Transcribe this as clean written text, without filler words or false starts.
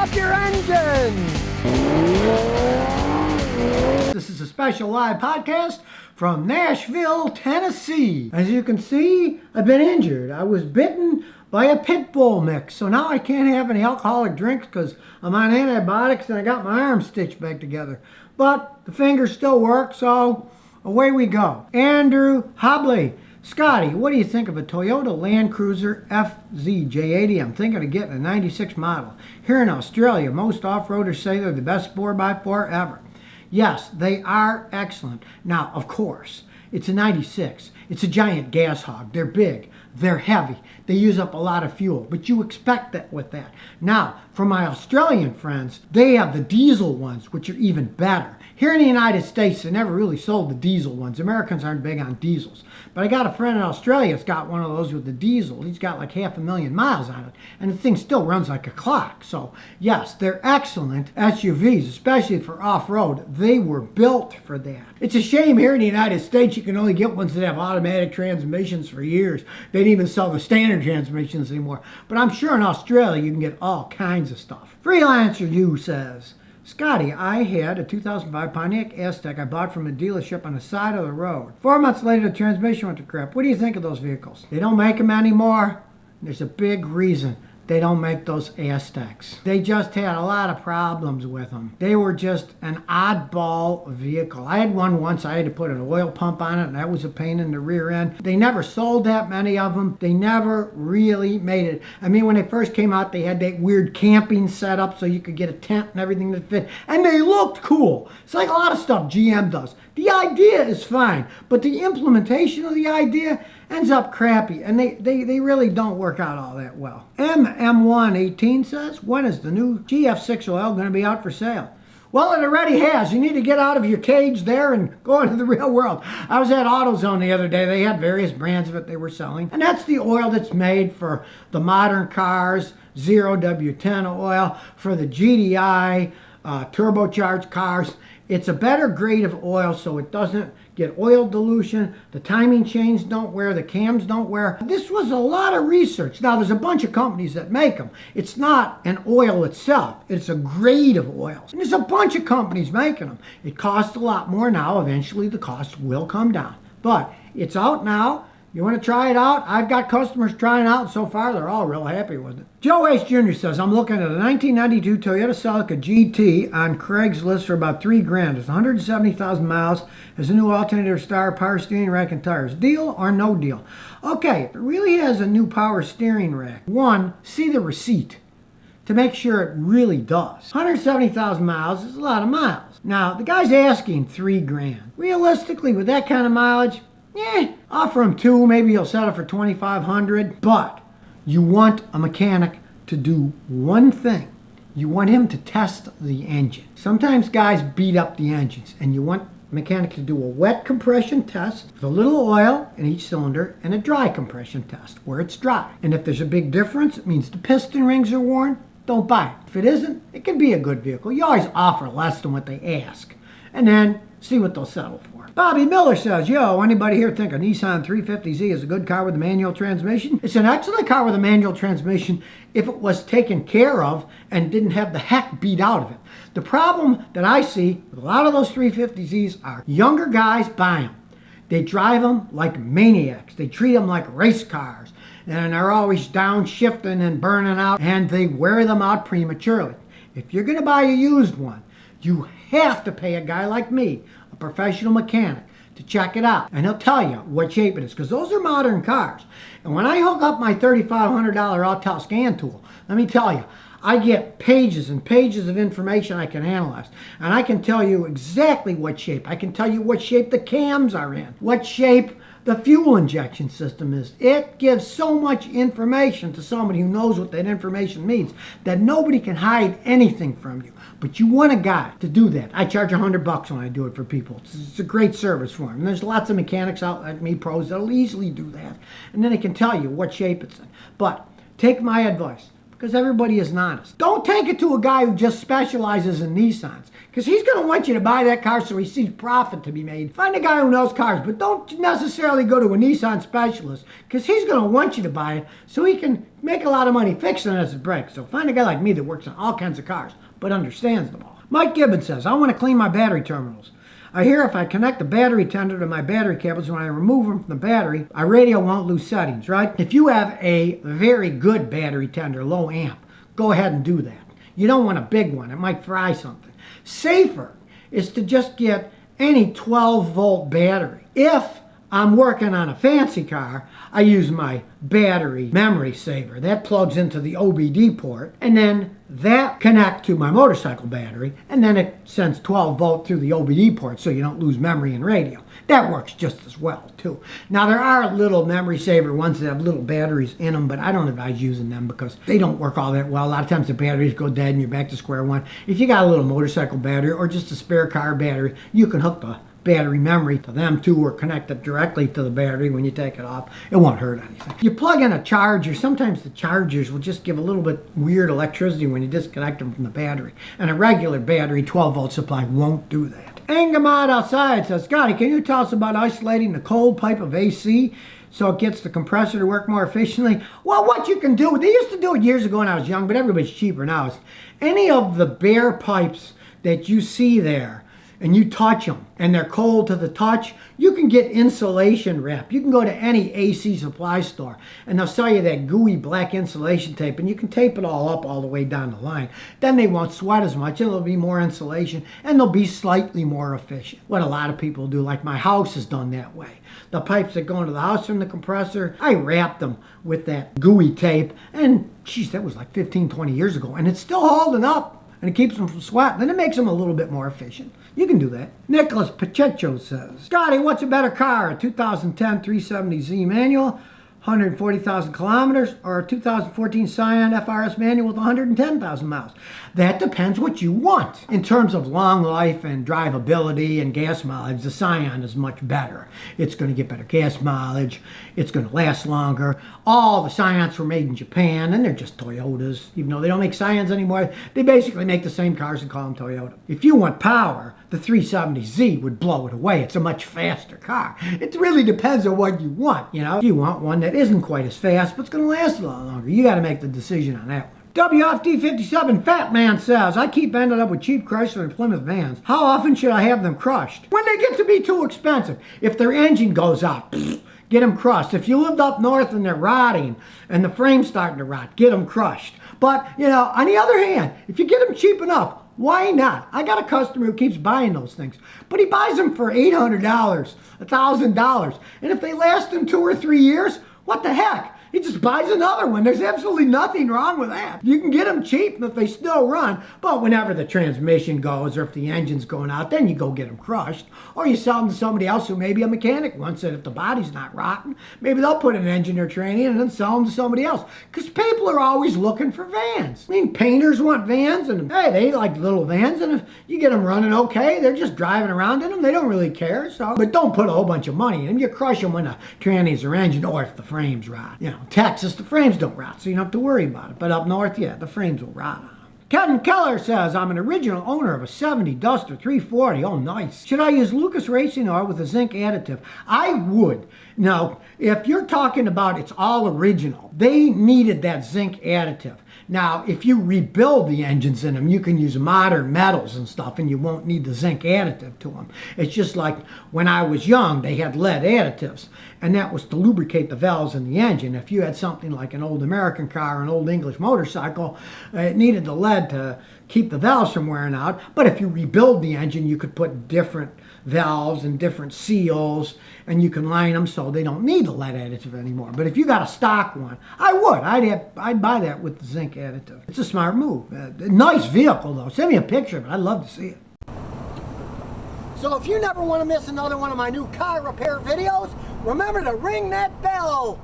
up your engine! This is a special live podcast from Nashville, Tennessee. As you can see, I've been injured. I was bitten by a pit bull mix, so now I can't have any alcoholic drinks because I'm on antibiotics and I got my arm stitched back together. But the fingers still work, so away we go. Andrew Hobley. Scotty, what do you think of a Toyota Land Cruiser FZJ80? I'm thinking of getting a 96 model. Here in Australia, most off-roaders say they're the best 4x4 ever. Yes, they are excellent. Now, of course, it's a 96. It's a giant gas hog. They're big. They're heavy. They use up a lot of fuel, but you expect that with that. Now, for my Australian friends, they have the diesel ones, which are even better. Here in the United States, they never really sold the diesel ones. Americans aren't big on diesels. But I got a friend in Australia that's got one of those with the diesel. He's got like 500,000 miles on it, and the thing still runs like a clock. So, yes, they're excellent SUVs, especially for off-road. They were built for that. It's a shame here in the United States you can only get ones that have automatic transmissions for years. They don't even sell the standard transmissions anymore. But I'm sure in Australia you can get all kinds of stuff. Freelancer U says, Scotty, I had a 2005 Pontiac Aztek I bought from a dealership on the side of the road. 4 months later, the transmission went to crap. What do you think of those vehicles? They don't make them anymore. There's a big reason they don't make those Azteks. They just had a lot of problems with them. They were just an oddball vehicle. I had one once. I had to put an oil pump on it, and that was a pain in the rear end. They never sold that many of them. They never really made it. I mean, when they first came out, they had that weird camping setup so you could get a tent and everything that fit, and they looked cool. It's like a lot of stuff GM does. The idea is fine, but the implementation of the idea ends up crappy, and they really don't work out all that well. MM118 says, when is the new GF6 oil going to be out for sale? Well, it already has. You need to get out of your cage there and go into the real world. I was at AutoZone the other day. They had various brands of it they were selling, and that's the oil that's made for the modern cars, 0W10 oil, for the GDI, turbocharged cars. It's a better grade of oil, so it doesn't get oil dilution. The timing chains don't wear. The cams don't wear. This was a lot of research. Now, there's a bunch of companies that make them. It's not an oil itself. It's a grade of oils. And there's a bunch of companies making them. It costs a lot more now. Eventually, the cost will come down. But it's out now. You want to try it out? I've got customers trying it out, and so far they're all real happy with it. Joe Ace Jr. says, I'm looking at a 1992 Toyota Celica GT on Craigslist for about $3,000. It's 170,000 miles. Has a new alternator star, power steering rack, and tires. Deal or no deal? Okay, if it really has a new power steering rack, one, see the receipt to make sure it really does. 170,000 miles is a lot of miles. Now, the guy's asking $3,000. Realistically, with that kind of mileage, offer him $2,000, maybe he'll settle for $2,500. But you want a mechanic to do one thing. You want him to test the engine. Sometimes guys beat up the engines, and you want a mechanic to do a wet compression test with a little oil in each cylinder and a dry compression test where it's dry. And if there's a big difference, it means the piston rings are worn, don't buy it. If it isn't, it can be a good vehicle. You always offer less than what they ask, and then see what they'll settle for. Bobby Miller says, yo, anybody here think a Nissan 350Z is a good car with a manual transmission? It's an excellent car with a manual transmission if it was taken care of and didn't have the heck beat out of it. The problem that I see with a lot of those 350Zs are younger guys buy them. They drive them like maniacs. They treat them like race cars. And they're always downshifting and burning out, and they wear them out prematurely. If you're going to buy a used one, you have to pay a guy like me, a professional mechanic, to check it out. And he'll tell you what shape it is, because those are modern cars. And when I hook up my $3,500 Autel scan tool, let me tell you, I get pages and pages of information I can analyze. And I can tell you exactly what shape. I can tell you what shape the cams are in, what shape the fuel injection system is. It gives so much information to somebody who knows what that information means that nobody can hide anything from you. But you want a guy to do that. I charge $100 when I do it for people. It's a great service for them. And there's lots of mechanics out like me, pros, that'll easily do that. And then they can tell you what shape it's in. But take my advice. because everybody isn't honest. Don't take it to a guy who just specializes in Nissans, because he's going to want you to buy that car so he sees profit to be made. Find a guy who knows cars, but don't necessarily go to a Nissan specialist, because he's going to want you to buy it so he can make a lot of money fixing it as it breaks. So find a guy like me that works on all kinds of cars, but understands them all. Mike Gibbons says, I want to clean my battery terminals. I hear if I connect the battery tender to my battery cables, when I remove them from the battery, my radio won't lose settings, right? If you have a very good battery tender, low amp, go ahead and do that. You don't want a big one. It might fry something. Safer is to just get any 12-volt battery. If I'm working on a fancy car, I use my battery memory saver. That plugs into the OBD port, and then that connects to my motorcycle battery, and then it sends 12 volt through the OBD port so you don't lose memory and radio. That works just as well, too. Now, there are little memory saver ones that have little batteries in them, but I don't advise using them because they don't work all that well. A lot of times the batteries go dead and you're back to square one. If you got a little motorcycle battery or just a spare car battery, you can hook the battery memory to them too, or connect it directly to the battery when you take it off. It won't hurt anything. You plug in a charger, sometimes the chargers will just give a little bit weird electricity when you disconnect them from the battery. And a regular battery 12-volt supply won't do that. Angamod outside says, Scotty, can you tell us about isolating the cold pipe of AC so it gets the compressor to work more efficiently? Well, what you can do, they used to do it years ago when I was young, but everybody's cheaper now. Is any of the bare pipes that you see there, and you touch them, and they're cold to the touch, you can get insulation wrap. You can go to any AC supply store, and they'll sell you that gooey black insulation tape, and you can tape it all up all the way down the line. Then they won't sweat as much, and there'll be more insulation, and they'll be slightly more efficient. What a lot of people do, like my house is done that way. The pipes that go into the house from the compressor, I wrapped them with that gooey tape, and geez, that was like 15, 20 years ago, and it's still holding up. And it keeps them from sweating. Then it makes them a little bit more efficient. You can do that. Nicholas Pacheco says, Scotty, what's a better car? A 2010 370Z manual, 140,000 kilometers, or a 2014 Scion FRS manual with 110,000 miles? That depends what you want. In terms of long life and drivability and gas mileage, the Scion is much better. It's going to get better gas mileage. It's going to last longer. All the Scions were made in Japan, and they're just Toyotas. Even though they don't make Scions anymore, they basically make the same cars and call them Toyota. If you want power, the 370Z would blow it away. It's a much faster car. It really depends on what you want, you know. If you want one that isn't quite as fast, but it's going to last a lot longer, you got to make the decision on that one. WFD57 Fat Man says, I keep ending up with cheap Chrysler and Plymouth vans. How often should I have them crushed? When they get to be too expensive. If their engine goes out, get them crushed. If you lived up north and they're rotting and the frame's starting to rot, get them crushed. But, you know, on the other hand, if you get them cheap enough, why not? I got a customer who keeps buying those things, but he buys them for $800, $1,000. And if they last him 2 or 3 years, what the heck? He just buys another one. There's absolutely nothing wrong with that. You can get them cheap if they still run, but whenever the transmission goes or if the engine's going out, then you go get them crushed. Or you sell them to somebody else who maybe a mechanic wants it. If the body's not rotten, maybe they'll put an engineer training and then sell them to somebody else. Because people are always looking for vans. I mean, painters want vans, and hey, they like little vans, and if you get them running okay, they're just driving around in them. They don't really care. So, but don't put a whole bunch of money in them. You crush them when the trannies are engine or if the frame's rot. You know, Texas, the frames don't rot, so you don't have to worry about it. But up north, yeah, the frames will rot on them. Kevin Keller says, I'm an original owner of a 70 Duster 340. Oh, nice. Should I use Lucas Racing Oil with a zinc additive? I would. Now, if you're talking about it's all original, they needed that zinc additive. Now, if you rebuild the engines in them, you can use modern metals and stuff, and you won't need the zinc additive to them. It's just like when I was young, they had lead additives, and that was to lubricate the valves in the engine. If you had something like an old American car or an old English motorcycle, it needed the lead to keep the valves from wearing out. But if you rebuild the engine, you could put different valves and different seals, and you can line them so they don't need the lead additive anymore. But if you got a stock one, I would. I'd buy that with the zinc additive. It's a smart move. Nice vehicle though. Send me a picture of it. I'd love to see it. So if you never want to miss another one of my new car repair videos, remember to ring that bell.